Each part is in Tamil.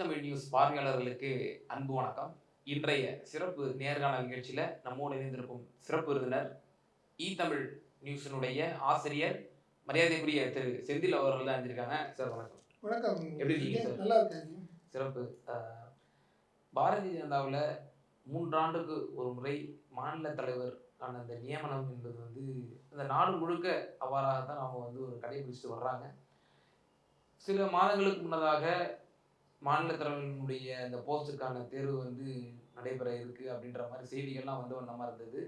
தமிழ் நியூஸ் பார்வையாளர்களுக்கு அன்பு வணக்கம். இன்றைய சிறப்பு நேர்காணல் நிகழ்ச்சியில நம்மோடு இணைந்திருக்கும் சிறப்பு விருந்தினர் தமிழ் நியூஸினுடைய ஆசிரியர் மரியாதைக்குரிய திரு செந்தில் அவர்கள் தான் இருந்திருக்காங்க. சார் வணக்கம். வணக்கம். எப்படி இருக்கீங்க சார்? நல்லா இருக்கேன். சிறப்பு. பாரதிய ஜனதாவில் 3 ஆண்டுக்கு ஒரு முறை மாநில தலைவருக்கான அந்த நியமனம் என்பது இந்த நாடு முழுக்க அவ்வாறாக தான் அவங்க ஒரு கடைபிடிச்சிட்டு வர்றாங்க. சில மாதங்களுக்கு முன்னதாக மாநில தலைவர்களுடைய அந்த போஸ்டுக்கான தேர்வு நடைபெற இருக்கு அப்படின்ற மாதிரி செய்திகள்லாம் வண்ணமா இருந்தது.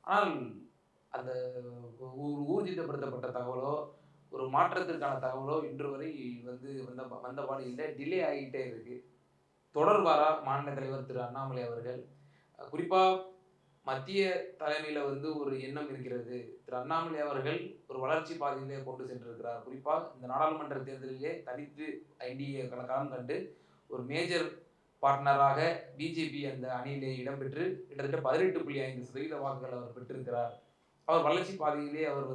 ஆனால் அந்த ஊர்ஜிதப்படுத்தப்பட்ட தகவலோ ஒரு மாற்றத்திற்கான தகவலோ இன்று வரை வந்தபாடு இல்லை. டிலே ஆகிட்டே இருக்கு. தொடர்பாரா மாநில தலைவர் திரு அண்ணாமலை அவர்கள் குறிப்பா மத்திய தலைமையில ஒரு எண்ணம் இருக்கிறது. திரு அண்ணாமலை அவர்கள் ஒரு வளர்ச்சி பாதையிலே கொண்டு சென்றிருக்கிறார். குறிப்பா இந்த நாடாளுமன்ற தேர்தலிலே தனித்து ஐடிஏ களம் கண்டு ஒரு மேஜர் பார்ட்னராக பிஜேபி அந்த அணியிலே இடம்பெற்று கிட்டத்தட்ட 18.5% வாக்குகள் அவர் பெற்றிருக்கிறார். அவர் வளர்ச்சி பாதையிலே அவர்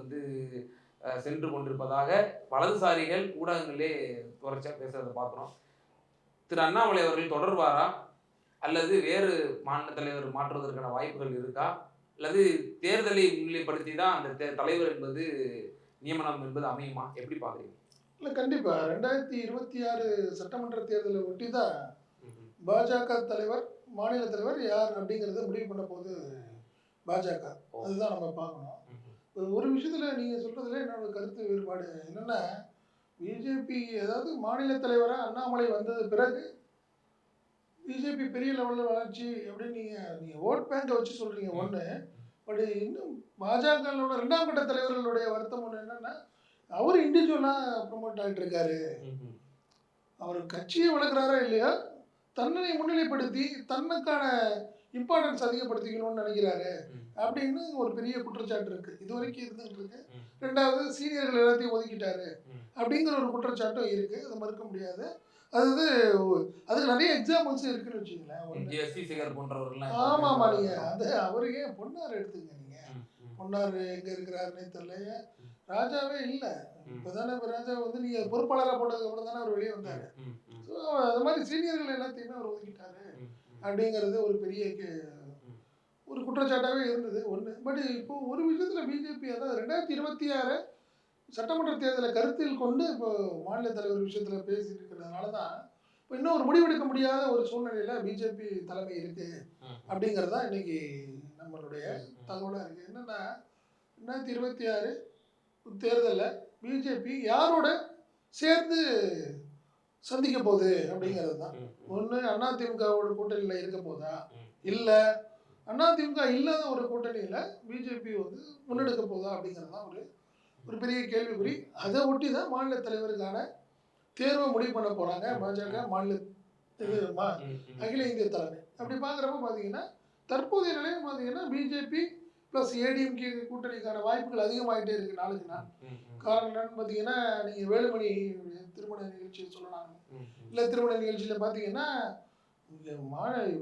சென்று கொண்டிருப்பதாக வலதுசாரிகள் ஊடகங்களே தொடர்ச்சியா பேசுறதை பார்க்கிறோம். திரு அண்ணாமலை அவர்கள் தொடர்வாரா அல்லது வேறு மாநில தலைவர் மாற்றுவதற்கான வாய்ப்புகள் இருக்கா அல்லது தேர்தலை முன்னிலைப்படுத்தி தான் அந்த தலைவர் என்பது நியமனம் என்பது அமையுமா? எப்படி பாக்குறீங்க? இல்லை, கண்டிப்பா 2026 சட்டமன்ற தேர்தலை ஒட்டி தான் பாஜக தலைவர் மாநில தலைவர் யார் அப்படிங்கிறத முடிவு பண்ண போது பாஜக. அதுதான் நம்ம பார்க்கணும். ஒரு விஷயத்துல நீங்க சொல்றதுல என்னோட கருத்து வேறுபாடு என்னன்னா, பிஜேபி அதாவது மாநில தலைவராக அண்ணாமலை வந்தது பிறகு பிஜேபி பெரிய லெவலில் வளர்ச்சி அப்படின்னு நீங்கள் ஓட் பேங்கை வச்சு சொல்கிறீங்க ஒன்று. பட் இன்னும் பாஜகவோட 2ஆம் கட்ட தலைவர்களுடைய வருத்தம் ஒன்று என்னென்னா, அவர் இண்டிவிஜுவலாக ப்ரொமோட் ஆகிட்டு இருக்காரு. அவர் கட்சியை வளர்க்குறாரா இல்லையா, தன்னை முன்னிலைப்படுத்தி தன்னுக்கான இம்பார்ட்டன்ஸ் அதிகப்படுத்திக்கணும்னு நினைக்கிறாரு அப்படின்னு ஒரு பெரிய குற்றச்சாட்டு இருக்குது. இது வரைக்கும் இருந்துகிட்டு இருக்கு. 2வது சீனியர்கள் எல்லாத்தையும் ஒதுக்கிட்டாரு அப்படிங்கிற ஒரு குற்றச்சாட்டும் இருக்குது. அதை மறுக்க முடியாது. அதுக்கு நிறைய எக்ஸாம்பிள்ஸ் இருக்குன்னு வச்சுங்களேன். ஆமாம், நீங்கள் அது அவரு ஏன் பொன்னார் எடுத்துங்க. நீங்கள் பொன்னார் எங்கே இருக்கிறாருன்னே தெரியல. ராஜாவே இல்லை. இப்போ தானே இப்போ ராஜா நீங்கள் பொறுப்பாளராக போட்டதுக்கு அப்புறம் தானே அவர் வெளியே வந்தார். ஸோ அது மாதிரி சீனியர்கள் எல்லாத்தையுமே அவர் ஒதுக்கிட்டாரு அப்படிங்கிறது ஒரு பெரிய ஒரு குற்றச்சாட்டாகவே இருந்தது ஒன்று. பட் இப்போ ஒரு விஷயத்தில் பிஜேபி அதாவது 2026 சட்டமன்ற தேர்தலை கருத்தில் கொண்டு இப்போ மாநில தலைவர் விஷயத்தில் பேசிட்டு இருக்கிறதுனால தான் இப்போ இன்னும் ஒரு முடிவெடுக்க முடியாத ஒரு சூழ்நிலையில் பிஜேபி தலைமை இருக்குது அப்படிங்கிறது தான் இன்றைக்கி நம்மளுடைய தகவலாக இருக்குது. என்னென்னா 2026 தேர்தலில் பிஜேபி யாரோட சேர்ந்து சந்திக்க போகுது அப்படிங்கிறது தான். ஒன்று அதிமுகவோட கூட்டணியில் இருக்க போதா, இல்லை அதிமுக இல்லாத ஒரு கூட்டணியில் பிஜேபி முன்னெடுக்க போதா அப்படிங்கிறது தான் ஒரு பெரிய கேள்விக்குறி. அதை ஒட்டி தான் மாநில தலைவருக்கான தேர்வை முடிவு பண்ண போகிறாங்க பாஜக மாநில அகில இந்திய தலைமை. அப்படி பார்க்குறப்ப பார்த்தீங்கன்னா தற்போதைய நிலையம் பார்த்தீங்கன்னா பிஜேபி ப்ளஸ் ஏடிஎம்கே கூட்டணிக்கான வாய்ப்புகள் அதிகமாகிட்டே இருக்குது நாளுக்கு நாள். காரணம் என்னன்னு பார்த்தீங்கன்னா, நீங்கள் வேலுமணி திருமண நிகழ்ச்சியில் சொல்லலாம். இல்லை, திருமண நிகழ்ச்சியில் பார்த்தீங்கன்னா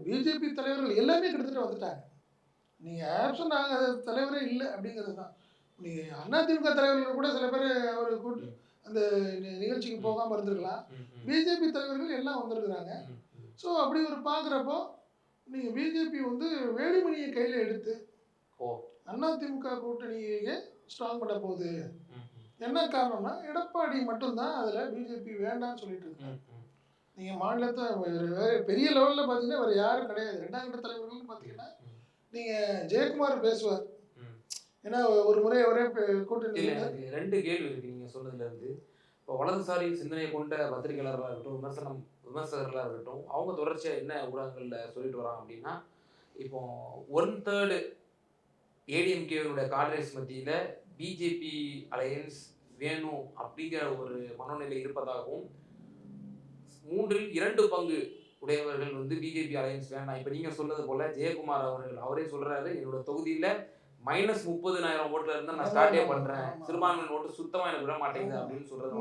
பிஜேபி தலைவர்கள் எல்லாமே கிட்டத்தட்ட வந்துட்டாங்க. நீங்கள் ஆப்ஷன் ஆகாத தலைவரே இல்லை அப்படிங்கிறது தான். நீங்கள் அதிமுக தலைவர்கள் கூட சில பேர் அவர் கூட்டு அந்த நிகழ்ச்சிக்கு போகாமல் இருந்திருக்கலாம். பிஜேபி தலைவர்கள் எல்லாம் வந்திருக்கிறாங்க. ஸோ அப்படி ஒரு பார்க்குறப்போ நீங்கள் பிஜேபி வேலுமணியை கையில் எடுத்து அதிமுக கூட்டணியை ஸ்ட்ராங் பண்ண போகுது. என்ன காரணம்னா, எடப்பாடி மட்டும்தான் அதில் பிஜேபி வேண்டாம்னு சொல்லிட்டு இருக்காங்க. நீங்கள் மாநிலத்தை பெரிய லெவலில் பார்த்தீங்கன்னா வேறு யாரும் கிடையாது. 2ஆம் கட்ட தலைவர்கள்னு பார்த்தீங்கன்னா நீங்கள் ஜெயக்குமார் பேசுவார். ஏன்னா ஒரு முறை ஒரே கூட்டணி. 2 கேள்வி இருக்கு நீங்க சொன்னதுல இருந்து. இப்போ வலதுசாரி சிந்தனையை கொண்ட பத்திரிகையாளர்களாக இருக்கட்டும், விமர்சகர்களாக இருக்கட்டும், அவங்க தொடர்ச்சியா என்ன ஊடகங்களில் சொல்லிட்டு வராங்க அப்படின்னா, இப்போ 1/3 ஏடிஎம்கேனுடைய காங்கிரஸ் மத்தியில பிஜேபி அலையன்ஸ் வேணும் அப்படிங்கிற ஒரு மனநிலை இருப்பதாகவும், 3/2 பங்கு உடையவர்கள் பிஜேபி அலையன்ஸ் வேண்டாம். இப்போ நீங்க சொன்னது போல ஜெயக்குமார் அவரே சொல்றாரு, என்னோட தொகுதியில -30,000 ஓட்டுல இருந்தா நான் ஸ்டார்டே பண்றேன், சிறுபான்மையின் ஓட்டு சுத்தமா எனக்கு விட மாட்டேங்குது அப்படின்னு சொல்றது.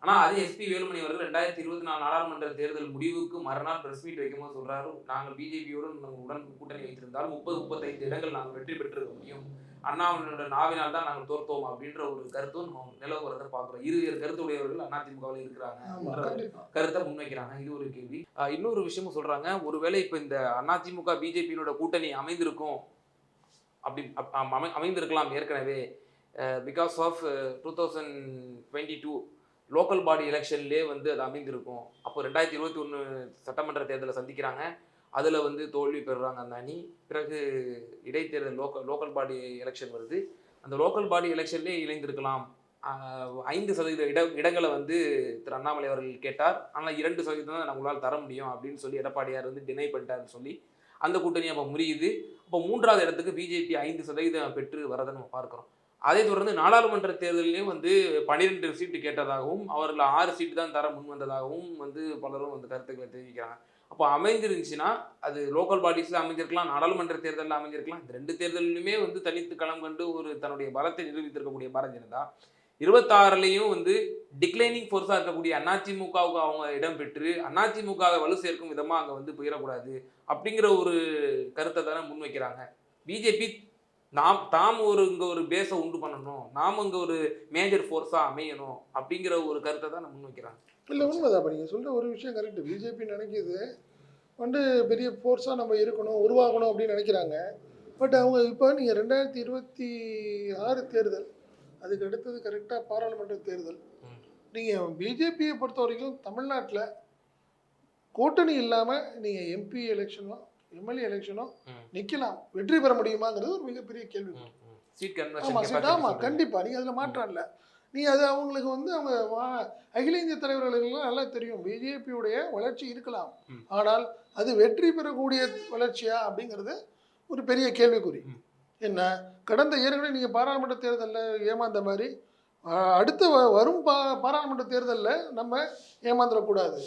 ஆனா அதே எஸ்பி வேலுமணி அவர்கள் 2024 நாடாளுமன்ற தேர்தல் முடிவுக்கு மறுநாள் பிரஸ் மீட் வைக்கும்போது சொல்றாரு, நாங்கள் பிஜேபியோடு உடன் கூட்டணி வைத்திருந்தால் 30-35 இடங்கள் நாங்கள் வெற்றி பெற்றிருக்க முடியும். அண்ணாவினோட நாவினால் தான் நாங்கள் தோற்றோம் அப்படின்ற ஒரு கருத்தும் நிலவுறதை பார்க்கிறோம். இருவேறு கருத்துடையவர்கள் அதிமுகவில் இருக்கிறாங்க கருத்தை முன்வைக்கிறாங்க. இது ஒரு கேள்வி. இன்னொரு விஷயமும் சொல்றாங்க, ஒருவேளை இப்ப இந்த அதிமுக பிஜேபியோட கூட்டணி அமைந்திருக்கும் அப்படி அமைந்திருக்கலாம் ஏற்கனவே. பிகாஸ் ஆஃப் 2022 லோக்கல் பாடி எலெக்ஷன்லேயே வந்து அது அமைந்திருக்கும். அப்போ 2021 சட்டமன்ற தேர்தலை சந்திக்கிறாங்க, அதில் வந்து தோல்வி பெறுறாங்க அந்த அணி. பிறகு இடைத்தேர்தல் லோக்கல் பாடி எலெக்ஷன் வருது, அந்த லோக்கல் பாடி எலெக்ஷன்லேயே இணைந்திருக்கலாம். 5% இடங்களை வந்து திரு அண்ணாமலை அவர்கள் கேட்டார், ஆனால் 2% தான் நம்மளால் தர முடியும் அப்படின்னு சொல்லி எடப்பாடியார் வந்து டினை பண்ணிட்டாருன்னு சொல்லி அந்த கூட்டணி அப்போ முறியுது. அப்போ 3வது இடத்துக்கு பிஜேபி 5% பெற்று வரதை நம்ம பார்க்குறோம். அதை தொடர்ந்து நாடாளுமன்ற தேர்தலையும் வந்து 12 சீட்டு கேட்டதாகவும் அவர்கள் 6 சீட்டு தான் தர முன் வந்ததாகவும் வந்து பலரும் வந்து கருத்துக்களை தெரிவிக்கிறாங்க. அப்போ அமைஞ்சிருந்துச்சுன்னா அது லோக்கல் பாடிஸில் அமைஞ்சிருக்கலாம், நாடாளுமன்ற தேர்தலில் அமைஞ்சிருக்கலாம். இந்த 2 தேர்தலிலுமே வந்து தனித்து களம் கண்டு ஒரு தன்னுடைய பலத்தை நிரூபித்திருக்கக்கூடிய பாரதிய ஜனதா 26லையும் வந்து டிக்ளைனிங் ஃபோர்ஸாக இருக்கக்கூடிய அதிமுகவுக்கு அவங்க இடம் பெற்று அதிமுகவை வலு சேர்க்கும் விதமாக அங்கே வந்து போயிடக்கூடாது அப்படிங்கிற ஒரு கருத்தை தானே முன்வைக்கிறாங்க. பிஜேபி தாம் இங்கே ஒரு பேஸை உண்டு பண்ணணும், நாம் இங்கே ஒரு மேஜர் ஃபோர்ஸாக அமையணும் அப்படிங்கிற ஒரு கருத்தை தான் முன்வைக்கிறாங்க. இல்லை உண்மைதான், நீங்கள் சொல்கிற ஒரு விஷயம் கரெக்டு. பிஜேபி நினைக்கிது வந்து பெரிய ஃபோர்ஸாக நம்ம இருக்கணும், உருவாகணும் அப்படின்னு நினைக்கிறாங்க. பட் அவங்க இப்போ நீங்கள் 2026 தேர்தல், அதுக்கு அடுத்தது கரெக்டாக பாராளுமன்ற தேர்தல். நீங்கள் பிஜேபியை பொறுத்த வரைக்கும் தமிழ்நாட்டில் கூட்டணி இல்லாமல் நீங்கள் எம்பி எலெக்ஷனோ எம்எல்ஏ எலெக்ஷனோ நிற்கலாம், வெற்றி பெற முடியுமாங்கிறது ஒரு மிகப்பெரிய கேள்வி. ஆமாம், கண்டிப்பாக நீங்கள் அதில் மாற்றம் இல்லை. நீ அது அவங்களுக்கு வந்து அவங்க அகில இந்திய தலைவர்களுக்கெல்லாம் நல்லா தெரியும், பிஜேபியுடைய வளர்ச்சி இருக்கலாம், ஆனால் அது வெற்றி பெறக்கூடிய வளர்ச்சியா அப்படிங்கிறது ஒரு பெரிய கேள்விக்குறி. என்ன கடந்த ஏற்கனவே நீங்கள் பாராளுமன்ற தேர்தலில் ஏமாந்த மாதிரி அடுத்த வரும் பாராளுமன்ற தேர்தலில் நம்ம ஏமாந்துடக்கூடாது.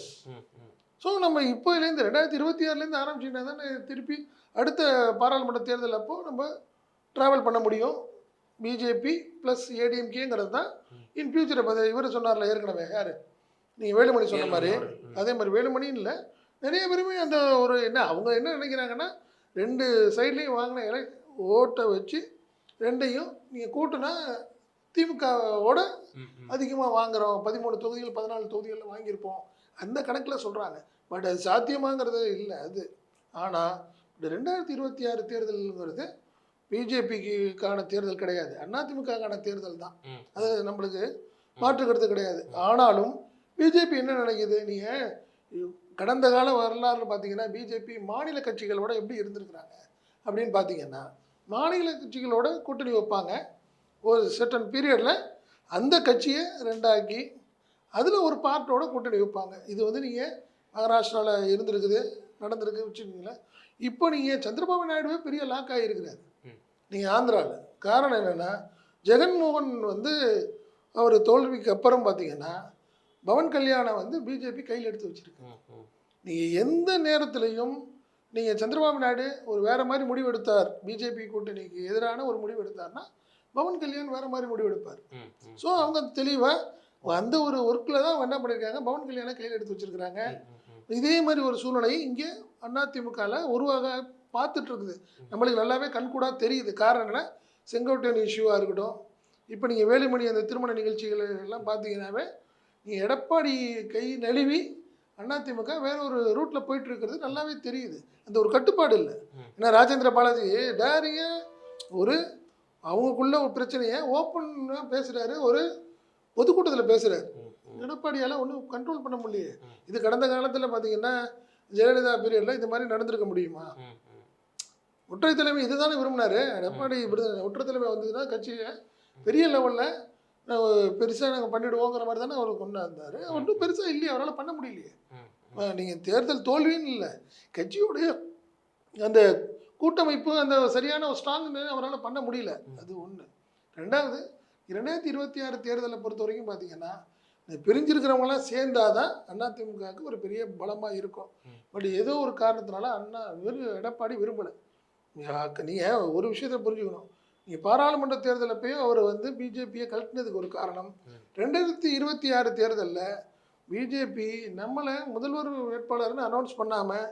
ஸோ நம்ம இப்போலேருந்து 2026லேருந்து ஆரம்பிச்சிங்கன்னா தானே திருப்பி அடுத்த பாராளுமன்ற தேர்தல் அப்போது நம்ம ட்ராவல் பண்ண முடியும். பிஜேபி ப்ளஸ் ஏடிஎம்கேங்கிறது தான் இன் ஃபியூச்சரை பார்த்து இவர் சொன்னார்ல ஏற்கனவே, யார் நீங்கள் வேலுமணி சொன்ன மாதிரி, அதே மாதிரி வேலுமணின்னு இல்லை நிறைய பேருமே அந்த ஒரு அவங்க என்ன நினைக்கிறாங்கன்னா 2 சைட்லேயும் வாங்கின ஓட்டை வச்சு 2ஐயும் நீங்கள் கூட்டினா திமுகவோட அதிகமாக வாங்குகிறோம், 13 தொகுதிகள் 14 தொகுதிகளில் வாங்கியிருப்போம் அந்த கணக்கில் சொல்கிறாங்க. பட் அது சாத்தியமாங்கிறது இல்லை அது. ஆனால் இந்த 2026 தேர்தலுங்கிறது பிஜேபிக்கான தேர்தல் கிடையாது, அதிமுகக்கான தேர்தல் தான். அது நம்மளுக்கு மாற்றுக்கிறது கிடையாது. ஆனாலும் பிஜேபி என்ன நினைக்குது, நீங்கள் கடந்த கால வரலாறுல பார்த்தீங்கன்னா பிஜேபி மாநில கட்சிகளோட எப்படி இருந்திருக்கிறாங்க அப்படின்னு பார்த்தீங்கன்னா, மாநில கட்சிகளோட கூட்டணி வைப்பாங்க ஒரு சர்டன் பீரியடில், அந்த கட்சியை 2ஆக்கி அதில் ஒரு பார்ட்டோட கூட்டணி வைப்பாங்க. இது வந்து நீங்கள் மகாராஷ்டிராவில் இருந்திருக்குது, நடந்திருக்கு வச்சுருக்கீங்களேன். இப்போ நீங்கள் சந்திரபாபு நாயுடுவே பெரிய லாக் ஆகியிருக்கிறாரு நீங்கள் ஆந்திராவில். காரணம் என்னென்னா, ஜெகன்மோகன் வந்து அவர் தோல்விக்கு அப்புறம் பார்த்தீங்கன்னா பவன் கல்யாணம் வந்து பிஜேபி கையில் எடுத்து வச்சுருக்கு. நீங்கள் எந்த நேரத்துலையும் நீங்கள் சந்திரபாபு நாயுடு ஒரு வேறு மாதிரி முடிவு எடுத்தார், பிஜேபி கூட்டணிக்கு எதிரான ஒரு முடிவு எடுத்தார்னா பவன் கல்யாண் வேறு மாதிரி முடிவு எடுப்பார். ஸோ அவங்க தெளிவாக அந்த ஒரு ஒர்க்கில் தான் என்ன பண்ணியிருக்காங்க, பவன் கல்யாணை கையில் எடுத்து வச்சுருக்கிறாங்க. இதே மாதிரி ஒரு சூழ்நிலை இங்கே அதிமுகவில் உருவாக பார்த்துட்டு இருக்குது. நம்மளுக்கு நல்லாவே கண்கூடாக தெரியுது. காரணம் என்ன, செங்கோட்டையன் இஷ்யூவாக இருக்கட்டும், இப்போ நீங்கள் வேலுமணி அந்த திருமண நிகழ்ச்சிகள் எல்லாம் பார்த்தீங்கன்னாவே நீங்கள் எடப்பாடி கை நழுவி அதிமுக வேற ஒரு ரூட்டில் போயிட்டு இருக்கிறது நல்லாவே தெரியுது. அந்த ஒரு கட்டுப்பாடு இல்லை. ஏன்னா ராஜேந்திர பாலாஜி டேரியாக ஒரு அவங்களுக்குள்ள ஒரு பிரச்சனையை ஓப்பனாக பேசுகிறாரு, ஒரு பொதுக்கூட்டத்தில் பேசுகிறாரு. எடப்பாடியால் ஒன்றும் கண்ட்ரோல் பண்ண முடியலையே. இது கடந்த காலத்தில் பார்த்தீங்கன்னா ஜெயலலிதா பீரியடில் இது மாதிரி நடந்திருக்க முடியுமா? ஒற்றை தலைமை இதுதானே விரும்பினாரு எடப்பாடி. இப்படி ஒற்றை தலைமை வந்ததுன்னா கட்சியை பெரிய லெவலில் பெருசாக நாங்கள் பண்ணிவிடுவோங்கிற மாதிரி தானே அவர் கொண்டு வந்தார். ஒன்றும் பெருசாக இல்லையே, அவரால் பண்ண முடியலையே. நீங்கள் தேர்தல் தோல்வின்னு இல்லை, கட்சியோடைய அந்த கூட்டமைப்பு அந்த சரியான ஒரு ஸ்ட்ராங் அவரால் பண்ண முடியல. அது ஒன்று. ரெண்டாவது, 2026 தேர்தலை பொறுத்த வரைக்கும் பார்த்தீங்கன்னா பிரிஞ்சிருக்கிறவங்களாம் சேர்ந்தாதான் அதிமுகவுக்கு ஒரு பெரிய பலமாக இருக்கும். பட் ஏதோ ஒரு காரணத்தினால எடப்பாடி விரும்பலை. நீங்கள் ஒரு விஷயத்தை புரிஞ்சுக்கணும், நீங்க பாராளுமன்ற தேர்தலில் போய் அவர் வந்து பிஜேபியை கழட்டினதுக்கு ஒரு காரணம் 2026 தேர்தலில் பிஜேபி நம்மளை முதல்வர் வேட்பாளர்னு அனௌன்ஸ் பண்ணாமல்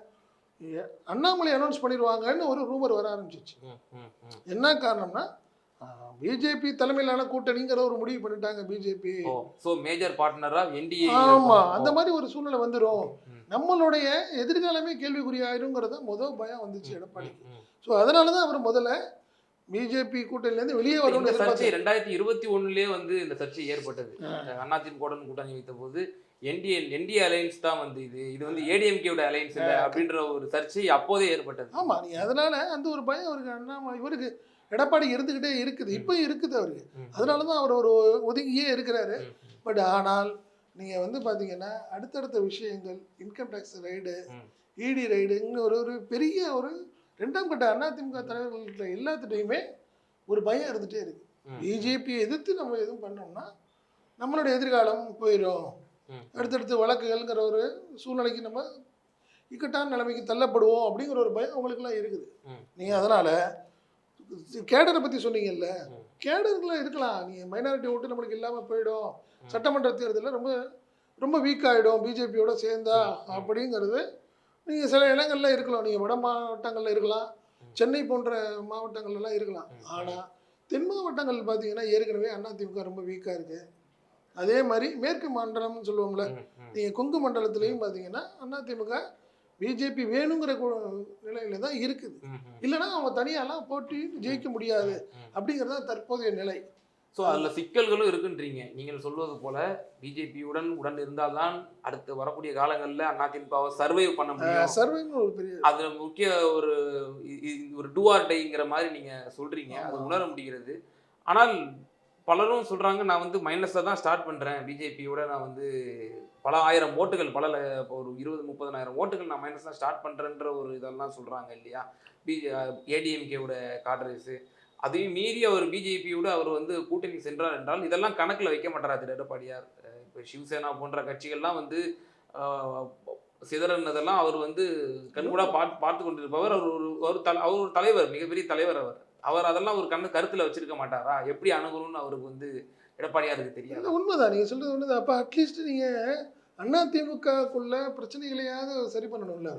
அண்ணாமலை அனௌன்ஸ் பண்ணிடுவாங்கன்னு ஒரு ரூமர் வர ஆரம்பிச்சிச்சு. என்ன காரணம்னா பிஜேபி தலைமையிலான கூட்டணிங்கிற ஒரு முடிவு பண்ணிட்டாங்க பிஜேபி. சோ மேஜர் பார்ட்னரா என்டிஏ. ஆமா, அந்த மாதிரி ஒரு சூழ்நிலை வந்துடும், நம்மளுடைய எதிர்காலமே கேள்விக்குறியாயிருங்கிறத முதல் பயம் வந்துச்சு எடப்பாடிக்கு. ஸோ அதனால தான் அவர் முதல்ல பிஜேபி கூட்டணியிலேருந்து வெளியே வரும். சர்ச்சை 2021 வந்து இந்த சர்ச்சை ஏற்பட்டது. அதிமுக கூட்டணி வைத்த போது என்டிஏ அலையன்ஸ் தான் வந்து இது வந்து ஏடிஎம்கேயோட அலையன்ஸ் இல்லை அப்படின்ற ஒரு சர்ச்சை அப்போதே ஏற்பட்டது. ஆமா, நீ அதனால அந்த ஒரு பயம் அவருக்கு அண்ணாமலை இவருக்கு எடப்பாடி இருந்துகிட்டே இருக்குது, இப்போ இருக்குது அவருக்கு. அதனால தான் அவர் ஒரு ஒதுங்கியே இருக்கிறாரு. பட் ஆனால் நீங்கள் வந்து பார்த்தீங்கன்னா அடுத்தடுத்த விஷயங்கள், இன்கம் டேக்ஸ் ரைடு, இடி ரைடுன்னு ஒரு பெரிய ஒரு 2ஆம் கட்ட அதிமுக தலைவர்கள்ட்ட எல்லாத்துட்டையுமே ஒரு பயம் இருந்துகிட்டே இருக்குது. பிஜேபியை எதிர்த்து நம்ம எதுவும் பண்ணோம்னா நம்மளுடைய எதிர்காலம் போயிடும், அடுத்தடுத்து வழக்குகள்ங்கிற ஒரு சூழ்நிலைக்கு நம்ம இக்கட்டான நிலைமைக்கு தள்ளப்படுவோம் அப்படிங்கிற ஒரு பயம் அவங்களுக்குலாம் இருக்குது. நீங்கள் அதனால் கேடரை பற்றி சொன்னீங்கல்ல, கேடர்களை இருக்கலாம், நீங்கள் மைனாரிட்டி ஓட்டு நம்மளுக்கு இல்லாமல் போயிடும், சட்டமன்ற தேர்தலில் ரொம்ப ரொம்ப வீக் ஆகிடும் பிஜேபியோட சேர்ந்தா அப்படிங்கிறது நீங்கள் சில இடங்களில் இருக்கலாம். நீங்கள் வட மாவட்டங்களில் இருக்கலாம், சென்னை போன்ற மாவட்டங்கள்லாம் இருக்கலாம். ஆனால் தென் மாவட்டங்கள் பார்த்தீங்கன்னா ஏற்கனவே அதிமுக ரொம்ப வீக்காக இருக்குது. அதே மாதிரி மேற்கு மண்டலம்னு சொல்லுவோம்ல, நீங்கள் கொங்கு மண்டலத்துலேயும் பார்த்தீங்கன்னா அதிமுக பிஜேபி வேணுங்கிற நிலையில தான் இருக்குது. இல்லைன்னா அவங்க தனியாலாம் போட்டி ஜெயிக்க முடியாது அப்படிங்கிறது தான் தற்போதைய நிலை. ஸோ அதில் சிக்கல்களும் இருக்குன்றீங்க. நீங்கள் சொல்வது போல பிஜேபியுடன் உடன் இருந்தால்தான் அடுத்து வரக்கூடிய காலங்களில் அதிமுகவை சர்வை பண்ண முடியும். சர்வைன்னு ஒரு பெரிய அதில் முக்கிய ஒரு டூ ஆர் டைங்கிற மாதிரி நீங்கள் சொல்கிறீங்க, அது உணர முடிகிறது. ஆனால் பலரும் சொல்கிறாங்க, நான் வந்து மைனஸில் தான் ஸ்டார்ட் பண்ணுறேன், பிஜேபியோட நான் வந்து பல ஆயிரம் ஓட்டுகள், ஒரு 20-30,000 ஓட்டுகள் நான் மைனஸ் தான் ஸ்டார்ட் பண்ணுறேன்ற ஒரு இதெல்லாம் சொல்கிறாங்க இல்லையா. ஏடிஎம்கேவோட கார்டரேஸு அதையும் மீறி அவர் பிஜேபியோட அவர் வந்து கூட்டணி சென்றார் என்றால் இதெல்லாம் கணக்கில் வைக்க மாட்டாரா திரு எடப்பாடியார்? இப்போ சிவசேனா போன்ற கட்சிகள்லாம் வந்து சிதறனதெல்லாம் அவர் வந்து கண்கூட பார்த்து கொண்டிருப்பவர். அவர் ஒரு தலைவர், மிகப்பெரிய தலைவர். அவர் அதெல்லாம் ஒரு கருத்தில் வச்சிருக்க மாட்டாரா? எப்படி அணுகணும்னு அவருக்கு வந்து எடப்பாடியாருக்கு தெரியாது. உண்மைதான், நீங்கள் சொல்கிறது உண்மைதான். அப்போ அட்லீஸ்ட் நீங்கள் அதிமுகக்குள்ள பிரச்சனைகளையாவது சரி பண்ணணும்ல.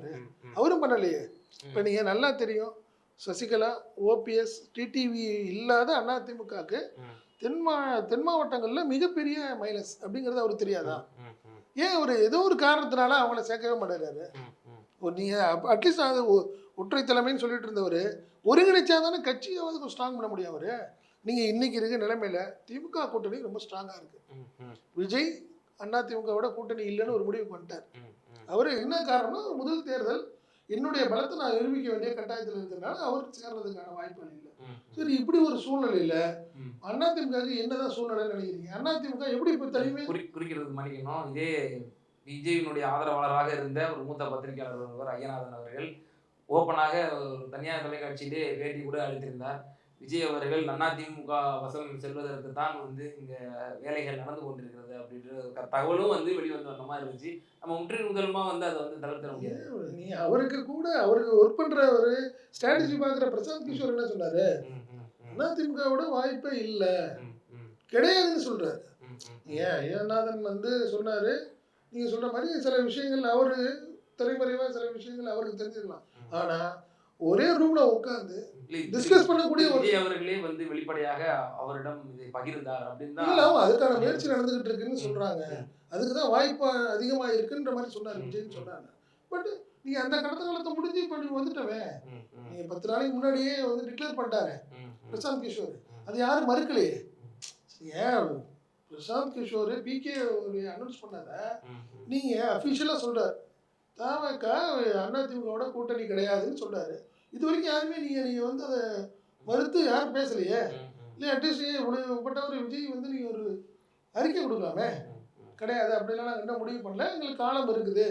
அவரும் பண்ணலையே. இப்போ நீங்கள் நல்லா தெரியும், சசிகலா, ஓபிஎஸ், டிடிவி இல்லாத அதிமுகவுக்கு தென் மாவட்டங்களில் மிகப்பெரிய மைனஸ் அப்படிங்கிறது அவருக்கு தெரியாதா? ஏன் ஒரு ஏதோ ஒரு காரணத்தினால அவங்கள சேர்க்கவே மாட்டேறாரு? நீங்கள் அட்லீஸ்ட் அது ஒற்றை தலைமைன்னு சொல்லிட்டு இருந்தவர் ஒருங்கிணைச்சா தானே கட்சியாவது கொஞ்சம் ஸ்ட்ராங் பண்ண முடியும். அவர் நீங்கள் இன்னைக்கு இருக்க நிலைமையில திமுக கூட்டணி ரொம்ப ஸ்ட்ராங்காக இருக்கு. விஜய் அதிமுகவோட கூட்டணி இல்லைன்னு ஒரு முடிவுக்கு வந்துட்டார். அவர் என்ன காரணம்னா, முதல் தேர்தல் என்னுடைய பலத்தை நான் நிரூபிக்க வேண்டிய கட்டாயத்தில் இருக்கிறதுனால அவர் சேர்றதுக்கான வாய்ப்புகள் இல்லை. சரி, இப்படி ஒரு சூழ்நிலையில அதிமுகவுக்கு என்னதான் சூழ்நிலை நினைக்கிறீங்க? அதிமுக எப்படி இப்போ தலைமை குறிக்கிறது மன்னிக்கணும், இதே விஜயினுடைய ஆதரவாளராக இருந்த ஒரு மூத்த பத்திரிகையாளர் ஒருவர் ஐயநாதன் அவர்கள் ஓப்பனாக ஒரு தனியார் தொலைக்காட்சியிலே பேட்டி கூட அளித்திருந்தார். விஜய் அவர்கள் அதிமுக வசம் செல்வதற்கு தான் வந்து இங்கே வேலைகள் நடந்து கொண்டிருக்கிறது அப்படின்ற தகவலும் வந்து வெளிவந்து வந்த மாதிரி இருந்துச்சு. நம்ம முதலமாக வந்து அதை வந்து தவிர்க்க முடியாது. நீ அவருக்கு ஒர்க் பண்ற ஒரு ஸ்ட்ராட்டஜி பார்க்குற பிரசாந்த் கிஷோர் என்ன சொன்னாரு, அதிமுகவோட வாய்ப்பே இல்லை கிடையாதுன்னு சொல்றாரு. ஏன் ஐயநாதன் வந்து சொன்னாரு, நீங்க சொல்ற மாதிரி சில விஷயங்கள் அவரு தலைமறைவா சில விஷயங்கள் அவருக்கு தெரிஞ்சிருக்கலாம். ஆனா ஒரே ரூம்ல உட்கார்ந்து டிஸ்கஸ் பண்ணக்கூடிய விஜய் அவர்களே வந்து வெளிப்படையாக அவரிடம் இதை பகிர்ந்தார் அப்படின்னு அதுக்கான முயற்சி நடந்துகிட்டு இருக்குன்னு சொல்றாங்க. அதுக்குதான் வாய்ப்பு அதிகமா இருக்குன்ற மாதிரி சொன்னார் விஜய்னு சொன்னாங்க. பட் நீங்க அந்த கடந்த காலத்தை முடிஞ்சு இப்ப நீங்க வந்துட்டவே, நீங்க 10 நாளைக்கு முன்னாடியே வந்து டிக்ளேர் பண்ணிட்டாரு பிரசாந்த் கிஷோர். அது யாரும் மறுக்கலையே. ஏன் பிரசாந்த் கிஷோர் பிகே அனௌன்ஸ் பண்ணாத நீங்க அஃபிஷியலா சொல்றாரு, தவக அதிமுகவோட கூட்டணி கிடையாதுன்னு சொல்றாரு. இது வரைக்கும் யாருமே நீங்க வந்து அதை மறுத்து யாரும் பேசலையே. இல்லை அட்லீஸ்ட் இப்படிப்பட்ட ஒரு விஜய் வந்து நீங்க ஒரு அறிக்கை கொடுக்கலாமே. கிடையாது, அப்படிலாம் நாங்கள் என்ன முடிவு பண்ணல, எங்களுக்கு காலம் இருக்குது,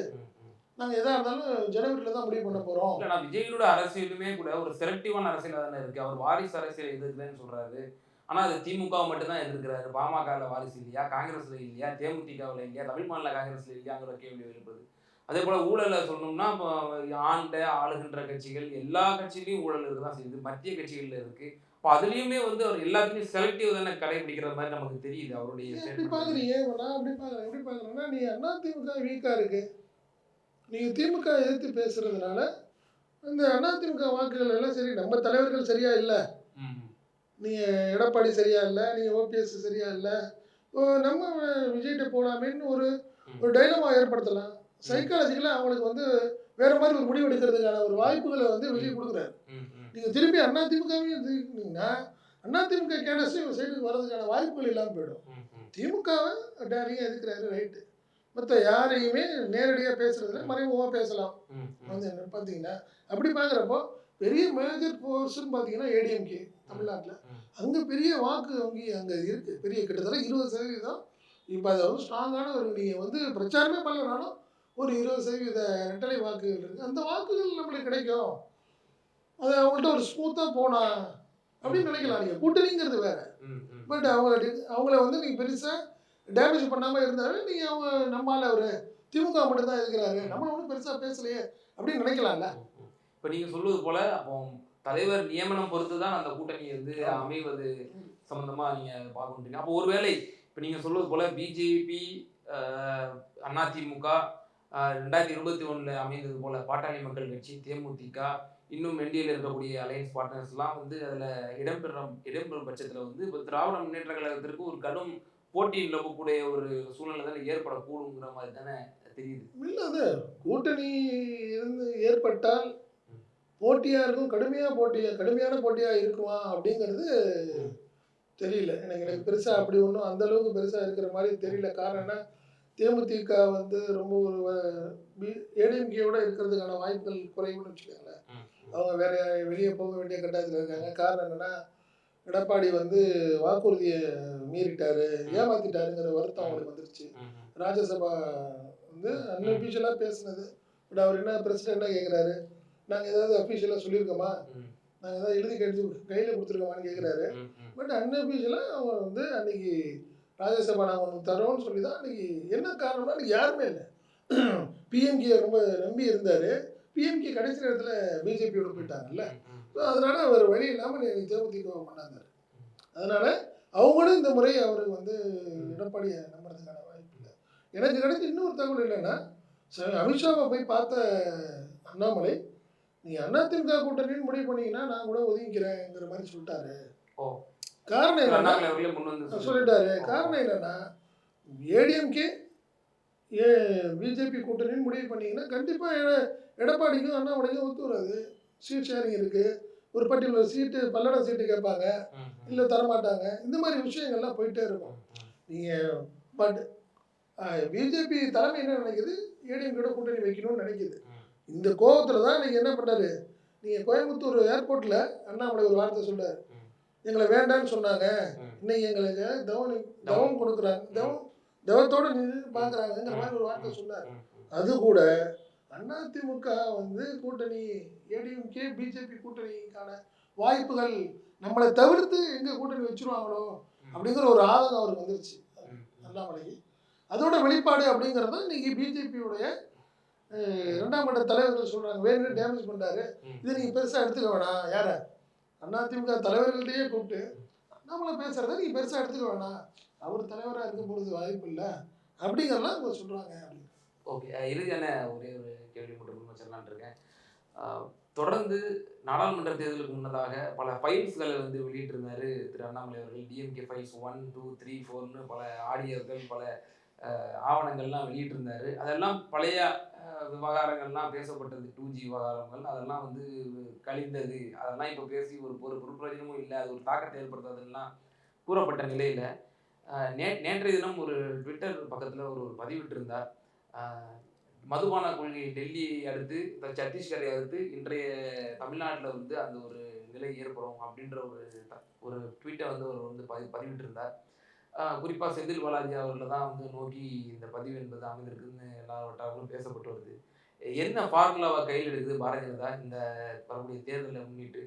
நாங்கள் எதாக இருந்தாலும் ஜனவரியில் தான் முடிவு பண்ண போகிறோம். இல்லை, நான் விஜயோட அரசியலுமே கூட ஒரு செலக்டிவான அரசியலாக தானே இருக்குது. அவர் வாரிசு அரசியல் எதிர்க்குதுன்னு சொல்கிறாரு. ஆனால் அது திமுக மட்டும்தான் எதிர்க்கிறாரு. பாமகவில் வாரிசு இல்லையா, காங்கிரஸில் இல்லையா, தேமுதிகவில் இல்லையா, தமிழ் மாநில காங்கிரஸில் இல்லையாங்கிற கேள்வி எழுப்புது. அதே போல் ஊழலை சொல்லணும்னா இப்போ ஆளுகின்ற கட்சிகள் எல்லா கட்சியிலையும் ஊழல் இருக்க தான் செய்யுது. மத்திய கட்சிகளில் இருக்குது, இப்போ அதுலயுமே வந்து அவர் எல்லாத்தையும் செலக்டிவ் தானே கடைபிடிக்கிற மாதிரி நமக்கு தெரியுது அவருடைய ஏன் எப்படி ஸ்டேட்மெண்ட். பார்க்குறீங்க? இப்ப நான் அப்படி பார்க்குறேன். எப்படி பார்க்குறேன்னா, நீ அதிமுக வீக்கா இருக்கு. நீங்க திமுக எதிர்த்து பேசுறதுனால, இந்த அதிமுக வாக்குகள் எல்லாம் சரி, நம்ம தலைவர்கள் சரியா இல்ல. ம். நீங்க எடப்பாடி சரியா இல்ல. நீங்க ஓபிஎஸ் சரியா இல்ல. நம்ம விஜய்ட்ட போலாமேன்னு ஒரு ம். ஒரு டைலமா ஏற்படுத்தலாம். ம். சைக்காலஜிக்கலா அவங்களுக்கு வந்து வேற மாதிரி ஒரு முடிவு எடுக்கிறதுக்கான ஒரு வாய்ப்புகளை வந்து விஜய் குடுக்குறாரு. ம். ம். நீங்க திரும்பி அதிமுகவையும் எதிர்த்தீங்கன்னா, அதிமுக கேடஸும் இவங்க சைடுக்கு வர்றதுக்கான வாய்ப்புகள் இல்லாம போயிடும். ம். ம். திமுகவை டேரிங்கா எதிர்க்கிறாரு, ரைட்டு. மற்ற யாரையுமே நேரடியா பேசுறதுல மறைமுகமா பேசலாம். ம். வந்து என்ன பார்த்தீங்கன்னா, அப்படி பார்க்குறப்போ பெரிய மேஜர் ஃபோர்ஸ்ன்னு பார்த்தீங்கன்னா ஏடிஎம்கே தமிழ்நாட்டில். ம். அங்கே பெரிய வாக்கு வங்கி அங்கே இருக்குது. பெரிய கிட்டத்தட்ட 20% இப்போ அதை வந்து ஸ்ட்ராங்கான ஒரு நீங்கள் வந்து பிரச்சாரமே பண்ணலனாலும் ஒரு 20% ரெட்டலை வாக்குகள் இருக்குது. அந்த வாக்குகள் நம்மளுக்கு கிடைக்கும். அது அவங்கள்ட்ட ஒரு ஸ்மூத்தாக போனா அப்படின்னு நினைக்கலாம். நீங்கள் கூட்டணிங்கிறது வேற. ம். ம். பட் அவங்கள வந்து நீங்கள் பெருசாக டேமேஜ் பண்ணாமல் இருந்தாலும் நீங்கள் அவங்க நம்மளால ஒரு திமுக மட்டும்தான் இருக்கிறாரு, நம்மள ஒன்றும் பெருசாக பேசலையே அப்படின்னு நினைக்கலாம்ல. இப்போ நீங்க சொல்வது போல அப்போ தலைவர் நியமனம் பொறுத்து தான் அந்த கூட்டணி வந்து அமைவது சம்பந்தமா நீங்க பார்க்கணும். அப்போ ஒருவேளை இப்போ நீங்க சொல்வது போல பிஜேபி, அதிமுக 2021 அமைந்தது போல பாட்டாளி மக்கள் கட்சி, தேமுதிக, இன்னும் என்டிஏல இருக்கக்கூடிய அலையன்ஸ் பார்ட்னர்ஸ்லாம் வந்து அதில் இடம்பெறும் பட்சத்தில் வந்து இப்போ திராவிட முன்னேற்ற கழகத்திற்கு ஒரு கடும் போட்டி நிலவக்கூடிய ஒரு சூழ்நிலை தானே ஏற்படக்கூடுங்கிற மாதிரி தானே தெரியுது. இல்லை, அது கூட்டணி இருந்து ஏற்பட்டால் போட்டியாக இருக்கும், கடுமையான போட்டியாக இருக்குமா அப்படிங்கிறது தெரியல. எனக்கு பெருசாக அப்படி ஒன்றும் அந்த அளவுக்கு பெருசாக இருக்கிற மாதிரி தெரியல. காரணம் என்ன, தேமுதிக வந்து ரொம்ப ஒரு ஏடிஎம்கேயோட இருக்கிறதுக்கான வாய்ப்புகள் குறைவுன்னு வச்சுக்கோங்களேன். அவங்க வேற வெளியே போக வேண்டிய கட்டாயத்தில் இருக்காங்க. காரணம் என்னன்னா, எடப்பாடி வந்து வாக்குறுதியை மீறிட்டாரு, ஏமாத்திட்டாருங்கிற வருத்தம் அவங்களுக்கு வந்துருச்சு. ராஜ்யசபா வந்து அன்அஃபிஷியலாக பேசுனது. பட் அவர் என்ன பிரசிடெண்டாக கேட்குறாரு, நாங்கள் ஏதாவது அஃபிஷியலாக சொல்லியிருக்கோமா, நாங்கள் ஏதாவது எழுதி கையில் கொடுத்துருக்கோமான்னு கேட்குறாரு. பட் அன்அஃபிஷியலாக அவங்க வந்து அன்னைக்கு ராஜ்யசபா நாங்கள் ஒன்று தரோன்னு சொல்லி தான் அன்றைக்கி. என்ன காரணம்னா அன்றைக்கி யாருமே இல்லை. பிஎம்கே ரொம்ப நம்பி இருந்தார். பிஎம்கே கடைசி நேரத்தில் பிஜேபியோட போயிட்டாங்கல்ல. ஸோ அதனால் அவர் வழி இல்லாமல் தேமுதிக பண்ணாந்தார். அதனால் அவங்களும் இந்த முறை அவருக்கு வந்து எடப்பாடியை நம்புறதுக்கான வாய்ப்பு இல்லை. எனக்கு கிடைச்ச இன்னொரு தகவல் என்னென்னா, அமித்ஷாவை போய் பார்த்த அண்ணாமலை, நீங்கள் அதிமுக கூட்டணின்னு முடிவு பண்ணீங்கன்னா நான் கூட ஒதுங்கிக்கிறேங்கிற மாதிரி சொல்லிட்டாரு. காரணம் என்னன்னா சொல்லிட்டாரு. காரணம் என்னன்னா, ஏடிஎம்கே பிஜேபி கூட்டணின்னு முடிவு பண்ணீங்கன்னா கண்டிப்பாக எடப்பாடிக்கும் அண்ணாமலைக்கும் ஒத்து வராது. சீட் ஷேரிங் இருக்குது, ஒரு பர்டிகுலர் சீட்டு பல்லட சீட்டு கேட்பாங்க, இல்லை தரமாட்டாங்க. இந்த மாதிரி விஷயங்கள்லாம் போயிட்டே இருக்கும். நீங்கள் பட் பிஜேபி தலைமை என்ன நினைக்குது, ஏடிஎம்கேட கூட்டணி வைக்கணும்னு நினைக்குது. இந்த கோபத்தில் தான் நீங்கள் என்ன பண்ணாரு, நீங்கள் கோயம்புத்தூர் ஏர்போர்ட்டில் அண்ணாமலை ஒரு வார்த்தை சொல்கிறார், எங்களை வேண்டான்னு சொன்னாங்க, இன்னைக்கு எங்களுக்கு தவம் கொடுக்குறாங்க, தவத்தோடு நின்று பார்க்குறாங்கங்கிற மாதிரி ஒரு வார்த்தை சொன்னார். அது கூட அதிமுக வந்து கூட்டணி ஏடிஎம்கே பிஜேபி கூட்டணிக்கான வாய்ப்புகள் நம்மளை தவிர்த்து எங்கே கூட்டணி வச்சுருவாங்களோ அப்படிங்கிற ஒரு ஆதங்கம் அவருக்கு வந்துருச்சு அண்ணாமலைக்கு. அதோட வெளிப்பாடு அப்படிங்கிறது தான் இன்னைக்கு பிஜேபியுடைய 2ஆம் கட்ட தலைவர்கள் சொல்கிறாங்க, வேணும்னு டேமேஜ் பண்ணுறாரு, இதை நீங்கள் பெருசாக எடுத்துக்க வேணாம். யாரை, அதிமுக தலைவர்கள்டையே கூப்பிட்டு நம்மளை பேசுகிறத நீங்கள் பெருசாக எடுத்துக்க வேணாம், அவர் தலைவராக இருக்க போகிறது வாய்ப்பு இல்லை அப்படிங்கிறலாம் அவங்க சொல்கிறாங்க. ஓகே, இறுதியான ஒரே ஒரு கேள்வி மட்டும் முன் வச்சிடலான் இருக்கேன். தொடர்ந்து நாடாளுமன்ற தேர்தலுக்கு முன்னதாக பல ஃபைல்ஸ்களை வந்து வெளியிட்டிருந்தார் திரு அண்ணாமலை அவர்கள். டிஎம்கே ஃபைல்ஸ் 1, 2, 3, 4ன்னு பல ஆடியோக்கள், பல ஆவணங்கள்லாம் வெளியிட்டிருந்தார். அதெல்லாம் பழைய விவகாரங்கள்லாம் பேசப்பட்டது, 2G விவகாரங்கள், அதெல்லாம் வந்து கழிந்தது. அதெல்லாம் இப்போ பேசி ஒரு பொருட்பிரயோஜனமும் இல்லை, அது ஒரு தாக்கத்தை ஏற்படுத்தாதுலாம் கூறப்பட்ட நிலையில் நேற்றைய தினம் ஒரு ட்விட்டர் பக்கத்தில் ஒரு பதிவிட்டிருந்தார். மதுபான கொள்கை டெல்லியை அடுத்து, சத்தீஸ்கரை அடுத்து இன்றைய தமிழ்நாட்டில் வந்து அந்த ஒரு நிலை ஏற்படும் அப்படின்ற ஒரு ட்வீட்டை வந்து அவர் வந்து பதிவிட்டிருந்தார். குறிப்பாக செந்தில் பாலாஜி அவர்களை தான் வந்து நோக்கி இந்த பதிவு என்பது அமைந்திருக்குன்னு எல்லா வட்டாரங்களும் பேசப்பட்டு வருது. என்ன ஃபார்முலாவை கையில் எடுக்குது பாரதிய ஜனதா இந்த வரக்கூடிய தேர்தலை முன்னிட்டு?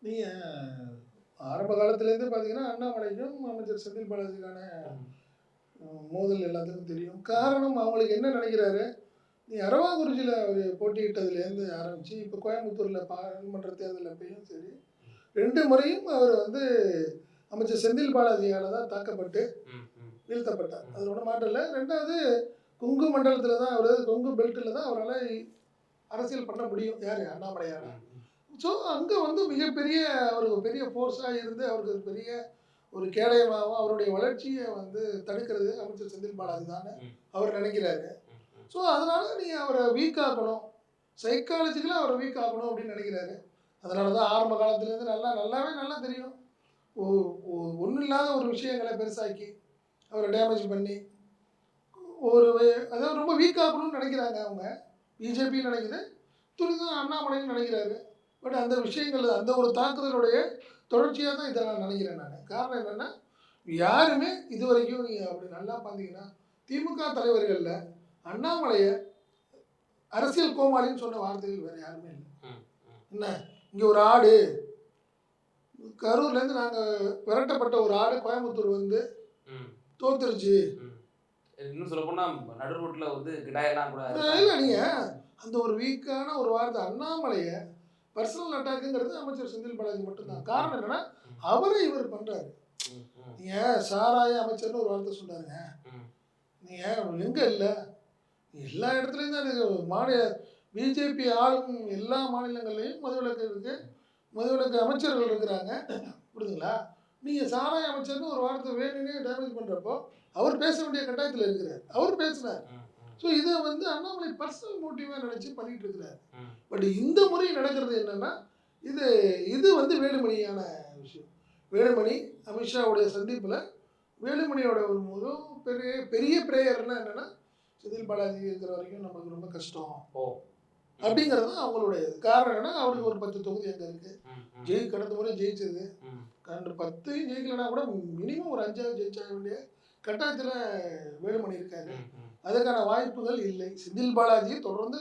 நீங்கள் ஆரம்ப காலத்துலேருந்து பார்த்தீங்கன்னா அண்ணாமலைக்கும் அமைச்சர் செந்தில் பாலாஜிக்கான மோதல் எல்லாத்துக்கும் தெரியும். காரணம், அவங்களுக்கு என்ன நினைக்கிறாரு, நீ அரவாங்குறிச்சியில் அவர் போட்டியிட்டதுலேருந்து ஆரம்பித்து இப்போ கோயம்புத்தூரில் பாராளுமன்ற தேர்தல் அப்பையும் சரி, 2 முறையும் அவர் வந்து அமைச்சர் செந்தில் பாலாஜியால் தான் தாக்கப்பட்டு வீழ்த்தப்பட்டார். அது ஒன்றும் மாற்றம் இல்லை. 2வது கொங்கு மண்டலத்தில் தான் அவர் கொங்கு பெல்ட்டில் தான் அவரால் அரசியல் பண்ண முடியும். யார்? அண்ணாமலையார். ஸோ அங்கே வந்து மிகப்பெரிய அவருக்கு பெரிய ஃபோர்ஸாக இருந்து அவருக்கு பெரிய ஒரு கேடயமாகவும் அவருடைய வளர்ச்சியை வந்து தடுக்கிறது அமைச்சர் செந்தில் பாலாஜி தான் அவர் நினைக்கிறாரு. ஸோ அதனால் நீங்கள் அவரை வீக் ஆக்கணும், சைக்காலஜிக்கலாக அவரை வீக் ஆக்கணும் அப்படின்னு நினைக்கிறாரு. அதனால தான் ஆரம்ப காலத்துலேருந்து நல்லா தெரியும். ஒன்றும் இல்லாத ஒரு விஷயங்களை பெருசாக்கி அவரை டேமேஜ் பண்ணி அதாவது ரொம்ப வீக் ஆக்கணும்னு நினைக்கிறாங்க அவங்க. பிஜேபி நினைக்குது, துரிதம் அண்ணாமலைன்னு நினைக்கிறாரு. பட் அந்த விஷயங்கள் அந்த ஒரு தாக்குதலுடைய தொடர்ச்சியாக தான் இதை நான் நினைக்கிறேன். காரணம் என்னென்னா, யாருமே இது வரைக்கும் நீங்கள் அப்படி நல்லா பார்த்தீங்கன்னா திமுக தலைவர்களில் அண்ணாமலையை அரசியல் கோமாளின்னு சொன்ன வார்த்தைகள் வேறு யாருமே இல்லை. என்ன, இங்கே ஒரு ஆடு கரூர்லேருந்து நாங்கள் விரட்டப்பட்ட ஒரு ஆடு கோயம்புத்தூர் வந்து தோத்துருச்சு. இன்னும் சொல்ல போனால் நடு ரோட்டில் வந்து கிடாயெல்லாம் கூட இல்லை. நீங்கள் அந்த ஒரு வீக்கான ஒரு வார்த்தை அண்ணாமலையை பர்சனல் அட்டாக்குங்கிறது அமைச்சர் செந்தில் பாலாஜி மட்டும்தான். காரணம் என்னன்னா அவரை இவர் பண்றாரு. நீங்க சாராய அமைச்சர்னு ஒரு வார்த்தை சொன்னாருங்க. நீங்க எங்க இல்லை, எல்லா இடத்துலையும் தான் இருக்கு. மாநில பிஜேபி ஆளும் எல்லா மாநிலங்கள்லையும் மதுவிலக்கு இருக்கு, மதுவிலக்கு அமைச்சர்கள் இருக்கிறாங்க. புரியுதுங்களா? நீங்கள் சாராய அமைச்சர்னு ஒரு வார்த்தை வேணுன்னே டேமேஜ் பண்ணுறப்போ அவர் பேச வேண்டிய கட்டாயத்தில் இருக்கிறார். அவர் பேசுகிறார். ஸோ இதை வந்து அண்ணாமலை பர்சனல் மோட்டிவாக நினச்சி பண்ணிகிட்டு இருக்கிறார். பட் இந்த முறை நடக்கிறது என்னென்னா, இது வந்து வேலுமணியான விஷயம். வேலுமணி அமித்ஷாவுடைய சந்திப்பில் வேலுமணியோட ஒரு பெரிய ப்ரேயர்னா என்னென்னா, செந்தில் பாலாஜி இருக்கிற வரைக்கும் நமக்கு ரொம்ப கஷ்டம் அப்படிங்கிறது தான் அவங்களுடைய காரணம். என்னன்னா, அவருக்கு ஒரு 10 தொகுதி அங்கே இருக்குது. கடந்த முறை ஜெயிச்சது. 10 ஜெயிக்கலைன்னா கூட மினிமம் ஒரு 5ஆவது ஜெயிச்சாக வேண்டிய கட்டாயத்தில் வேலுமணி இருக்காரு. அதற்கான வாய்ப்புகள் இல்லை. செந்தில் பாலாஜி தொடர்ந்து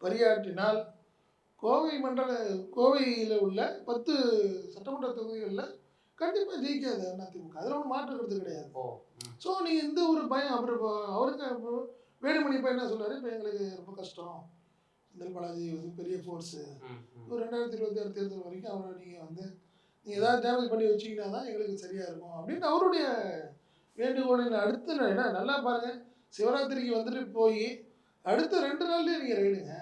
பணியாற்றினால் கோவையில் உள்ள 10 சட்டமன்ற தொகுதிகளில் கண்டிப்பாக ஜெயிக்காது அதிமுக. அதில் ஒன்றும் மாற்றுக்கிறது கிடையாது. ஸோ நீங்கள் இந்த ஒரு பயம் அவருக்கு வேலுமணி இப்போ என்ன சொல்கிறாரு, இப்போ எங்களுக்கு ரொம்ப கஷ்டம், செந்தில் பாலாஜி வந்து பெரிய ஃபோர்ஸு, ஒரு 2026 தேர்தல் வரைக்கும் அவரை நீங்கள் ஏதாவது டேமேஜ் பண்ணி வச்சிங்கன்னா தான் எங்களுக்கு சரியாக இருக்கும் அப்படின்னு அவருடைய வேண்டுகோளின் அடுத்து என்ன நல்லா பாருங்கள், சிவராத்திரிக்கு வந்துட்டு போய் அடுத்த 2 நாள்லேயே நீங்கள் ரைடுங்க.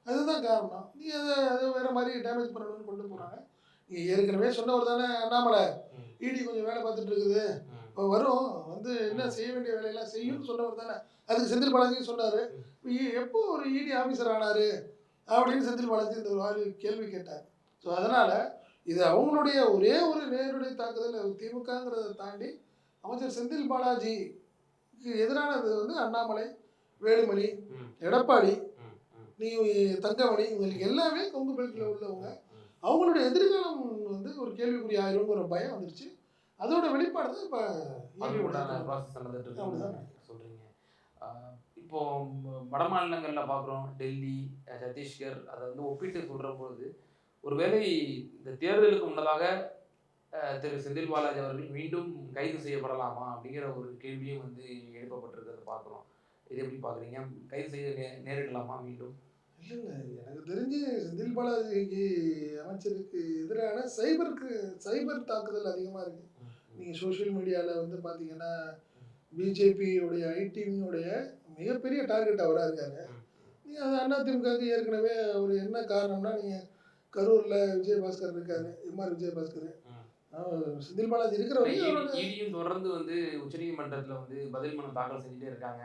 அதுதான் காரணம். நீங்கள் அதை வேறு மாதிரி டேமேஜ் பண்ணணும்னு கொண்டு போகிறாங்க. நீங்கள் ஏற்கனவே சொன்னவர் தானே அண்ணாமலை, இடி கொஞ்சம் வேலை பார்த்துட்டு இருக்குது, இப்போ வரும் வந்து என்ன செய்ய வேண்டிய வேலையெல்லாம் செய்யும்னு சொன்னவர் தானே. அதுக்கு செந்தில் பாலாஜி சொன்னார், எப்போ ஒரு இடி ஆஃபீஸர் ஆனார் அப்படின்னு செந்தில் பாலாஜி இந்த ஒரு கேள்வி கேட்டார். ஸோ அதனால் இது அவங்களுடைய ஒரே ஒரு நேருடைய தாக்குதல். திமுகங்கிறத தாண்டி அமைச்சர் செந்தில் பாலாஜிக்கு எதிரானது வந்து அண்ணாமலை, வேலுமணி, எடப்பாடி, தங்கமணி, இவங்களுக்கு எல்லாமே கொங்கு பெல்ட்டில் உள்ளவங்க. அவங்களுடைய எதிர்காலம் வந்து ஒரு கேள்விக்குறி ஆயிருங்கிற பயம் வந்துருச்சு. அதோட வெளிப்பாடு தான் இப்போ சொல்கிறீங்க. இப்போ வட மாநிலங்களில் பார்க்குறோம், டெல்லி, சத்தீஸ்கர், அதை வந்து ஒப்பிட்டு சொல்கிற பொழுது ஒருவேளை இந்த தேர்தலுக்கு முன்னதாக திரு செந்தில் பாலாஜி அவர்கள் மீண்டும் கைது செய்யப்படலாமா அப்படிங்கிற ஒரு கேள்வியும் வந்து எழுப்பப்பட்டிருக்கிறத பார்க்குறோம். இது எப்படி பார்க்குறீங்க? கைது செய்ய நேரிடலாமா மீண்டும்? இல்லைங்க, எனக்கு தெரிஞ்சு செந்தில் பாலாஜிக்கு அமைச்சருக்கு எதிரான சைபர் தாக்குதல் அதிகமாக இருக்குது. நீங்கள் சோஷியல் மீடியாவில் வந்து பார்த்தீங்கன்னா பிஜேபியோடைய ஐடிவியோடைய மிகப்பெரிய டார்கெட் அவராக இருக்காரு. நீங்கள் அது அதிமுகவுக்கு ஏற்கனவே அவர் என்ன காரணம்னா, நீங்கள் கரூரில் விஜயபாஸ்கர் இருக்காரு, எம்ஆர் விஜயபாஸ்கர், செந்தில் பாலாஜி இருக்கிறவங்க தொடர்ந்து வந்து உச்சநீதிமன்றத்தில் வந்து பதில் மனு தாக்கல் செஞ்சுட்டே இருக்காங்க.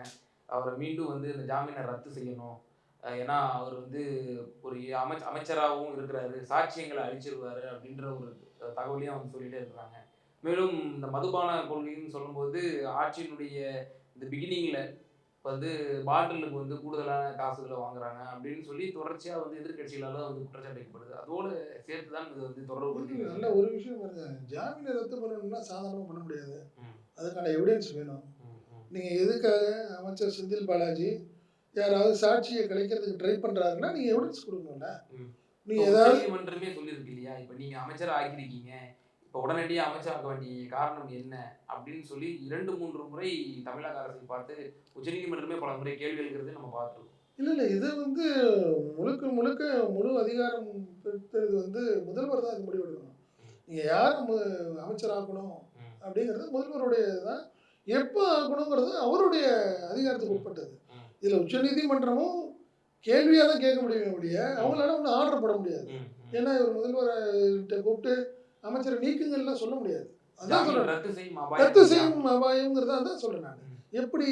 அவரை மீண்டும் வந்து இந்த ஜாமீனை ரத்து செய்யணும், ஏன்னா அவர் வந்து ஒரு அமைச்சராகவும் இருக்கிறாரு, சாட்சியங்களை அழிச்சிருவாரு அப்படின்ற ஒரு தகவலையும் அவங்க சொல்லிகிட்டே இருக்கிறாங்க. மேலும் இந்த மதுபான கொள்கைன்னு சொல்லும்போது ஆட்சியினுடைய இந்த பிகினிங்கில் வந்து பாட்டிலுக்கு வந்து கூடுதலான காசுகளை வாங்குறாங்க அப்படின்னு சொல்லி தொடர்ச்சியாக வந்து எதிர்கட்சிகளால் வந்து குற்றச்சாட்டு வைக்கப்படுது. அதோடு சேர்த்து தான் இது வந்து தொடர்பு. நல்ல ஒரு விஷயம் பாருங்க, ஜாமீனை ரத்து பண்ணணும்னா சாதாரணமாக பண்ண முடியாது, அதுக்கான எவிடன்ஸ் வேணும். நீங்கள் எதுக்காக அமைச்சர் செந்தில் பாலாஜி யாராவது சாட்சியை கிடைக்கிறதுக்கு ட்ரை பண்ணுறாருன்னா நீங்கள் எவிடன்ஸ் கொடுக்கணும்ல. நீங்கள் ஏதாவது மன்றமே சொல்லியிருக்கு இல்லையா, இப்போ நீங்கள் அமைச்சர் ஆக்கியிருக்கீங்க, இப்போ உடனடியாக அமைச்சராக்க வேண்டிய காரணம் என்ன அப்படின்னு சொல்லி 2-3 முறை தமிழக அரசை பார்த்து உச்சநீதிமன்றமே பல முறை கேள்வி எழுக்கிறது நம்ம பார்த்துருக்கோம். இல்ல இது வந்து முழுக்க முழுக்க முழு அதிகாரம் பெற்றது வந்து முதல்வர் தான் இது முடிவெடுக்கணும். நீங்க யார் அமைச்சர் ஆக்கணும் அப்படிங்கிறது முதல்வருடைய தான். எப்போ ஆக்கணுங்கிறது அவருடைய அதிகாரத்துக்கு உட்பட்டது. இதுல உச்சநீதிமன்றமும் கேள்வியா தான் கேட்க முடியுமே ஒழிய அவங்களால ஒன்றும் ஆர்டர் போட முடியாது. ஏன்னா இவர் முதல்வரை கூப்பிட்டு அமைச்சரை நீக்குங்கள்லாம் சொல்ல முடியாது. அதான் சொல்றேன், ரத்து செய்யும் அபாயம்ங்கிறத அதான் சொல்றேன் நான். எப்படி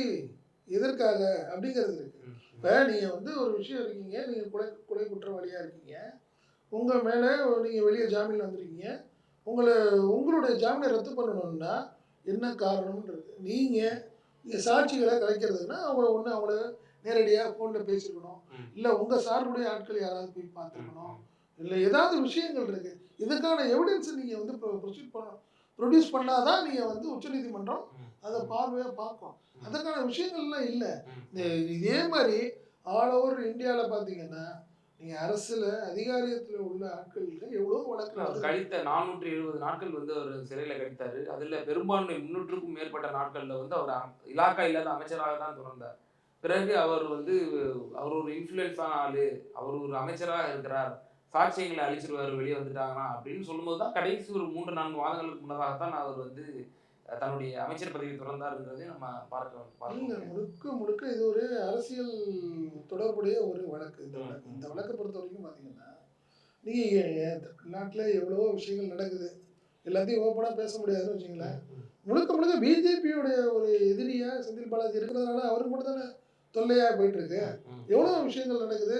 எதற்காக அப்படிங்கிறது இருக்கு. இப்போ நீங்கள் வந்து ஒரு விஷயம் இருக்கீங்க, நீங்கள் கொலை குற்றவாளியாக இருக்கீங்க, உங்கள் மேலே நீங்கள் வெளியே ஜாமீனில் வந்திருக்கீங்க, உங்களுடைய ஜாமீனை ரத்து பண்ணணும்னா என்ன காரணம்ன்றது நீங்கள் சாட்சிகளை கலைக்கிறதுனா அவங்கள நேரடியாக ஃபோனில் பேசியிருக்கணும், இல்லை உங்கள் சார்புடைய ஆட்கள் யாராவது போய் பார்த்துருக்கணும், இல்லை ஏதாவது விஷயங்கள் இருக்குது. இதுக்கான எவிடன்ஸை நீங்கள் வந்து ப்ரொடியூஸ் பண்ணாதான் நீங்கள் வந்து உச்சநீதிமன்றம் அதை பார்வையாக பார்க்கும். அதற்கான விஷயங்கள்லாம் இல்லை. இதே மாதிரி ஆல் ஓவர் இந்தியாவில் பார்த்தீங்கன்னா நீங்கள் அரசில் அதிகாரியத்தில் உள்ள ஆட்களுக்கு எவ்வளோ வழக்கு கழித்த 470 நாட்கள் வந்து அவர் சிறையில் கழித்தார். அதில் பெரும்பான்மை 300க்கும் மேற்பட்ட நாட்களில் வந்து அவர் இலாக்கா இல்லாத அமைச்சராக தான் தொடர்ந்தார். பிறகு அவர் வந்து அவர் ஒரு இன்ஃப்ளூயன்ஸான ஆள், அவர் ஒரு அமைச்சராக இருக்கிறார், சாட்சியங்களை அழிச்சிருவார் வெளியே வந்துட்டாங்கன்னா அப்படின்னு சொல்லும்போது தான் கடைசி ஒரு 3-4 மாதங்களுக்கு முன்னதாகத்தான் அவர் வந்து தன்னுடைய அமைச்சர் பதவியை தொடர்ந்தாருன்றதை நம்ம பார்க்க முழுக்க இது ஒரு அரசியல் தொடர்புடைய ஒரு வழக்கு. இந்த வழக்கை பொறுத்த வரைக்கும் பார்த்தீங்கன்னா நீங்கள் தமிழ்நாட்டில் எவ்வளவோ விஷயங்கள் நடக்குது, எல்லாத்தையும் ஓப்பனாக பேச முடியாதுன்னு வச்சுங்களேன். முழுக்க பிஜேபியோடைய ஒரு எதிரியாக செந்தில் பாலாஜி இருக்கிறதுனால அவருக்கு மட்டும் தானே தொல்லையாக போயிட்டுருக்கு. எவ்வளோ விஷயங்கள் நடக்குது,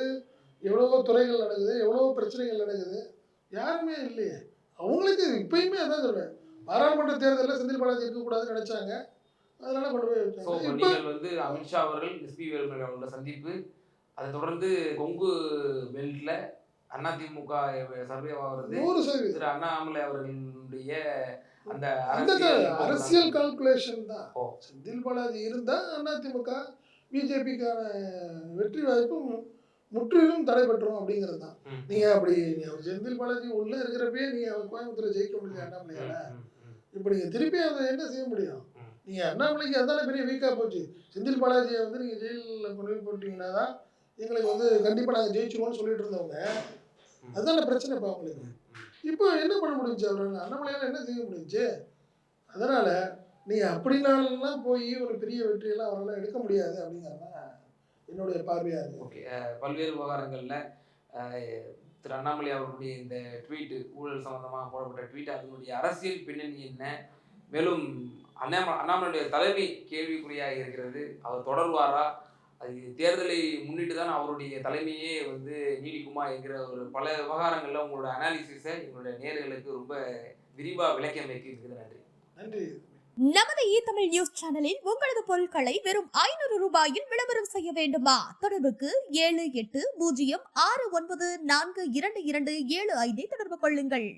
எவ்வளவோ துறைகள் நடக்குது, எவ்வளவோ பிரச்சனைகள் நடக்குது, யாருமே இல்லையே. அவங்களுக்கு இப்பயுமே அதான் சொல்றேன், பாராளுமன்ற தேர்தலில் செந்தில் பாலாஜி இருக்கக்கூடாதுன்னு நினைச்சாங்க, அதனால கொண்டு போய் நீங்கள் வந்து அமித்ஷா அவர்கள் எஸ்பி வேலுமணி அவர்களோட சந்திப்பு, அதை தொடர்ந்து கொங்கு பெல்ட்ல அதிமுக சர்வே ஆகிறது, திரு அண்ணாமலை அவர்களுடைய அந்த அரசியல் கால்குலேஷன் தான். செந்தில் பாலாஜி இருந்தா அதிமுக பிஜேபிக்கான வெற்றி வாய்ப்பு முற்றிலும் தடைபட்டுரும் அப்படிங்கிறது தான். நீங்க அப்படி செந்தில் பாலாஜி உள்ள இருக்கிறப்பே நீங்க கோயம்புத்தூர்ல ஜெயிக்க முடியல அண்ணாமலையால, இப்ப நீங்க திருப்பி அதை என்ன செய்ய முடியும்? நீங்க அண்ணாமலைக்கு அதுதானே பெரிய வீக்கா போச்சு. செந்தில் பாலாஜியை வந்து நீங்க ஜெயிலில் கொண்டு போய் போட்டீங்கன்னா தான் எங்களுக்கு வந்து கண்டிப்பா நாங்க ஜெயிச்சிருவோம்னு சொல்லிட்டு இருந்தவங்க, அதுதானே பிரச்சனை இப்போ அவங்களுக்கு. இப்போ என்ன பண்ண முடிஞ்சு அவரால், அண்ணாமலையால என்ன செய்ய முடிஞ்சு? அதனால நீங்க அப்படின்னாலாம் போய் ஒரு பெரிய வெற்றியெல்லாம் அவரால் எடுக்க முடியாது அப்படிங்கிறத என்னுடைய பார்வையா இருக்கு. ஓகே, பல்வேறு விவகாரங்கள்ல திரு அண்ணாமலை அவர்களுடைய இந்த ட்வீட், ஊழல் சம்பந்தமாக போடப்பட்ட ட்வீட், அதனுடைய அரசியல் பின்னணி என்ன, மேலும் அண்ணாமலையுடைய தலைமை கேள்விக்குறியாக இருக்கிறது, அவர் தொடர்வாரா, அது தேர்தலை முன்னிட்டு தான் அவருடைய தலைமையே வந்து நீடிக்குமா என்கிற ஒரு பல விவகாரங்கள்ல உங்களோட அனாலிசிஸை எங்களுடைய நேயர்களுக்கு ரொம்ப விரிவாக விளக்கம் வைக்கிறது. நன்றி. நன்றி. நமது தமிழ் நியூஸ் சேனலில் உங்களது பொருட்களை வெறும் 500 ரூபாயில் விளம்பரம் செய்ய வேண்டுமா? தொடர்புக்கு 7806942275 தொடர்பு கொள்ளுங்கள்.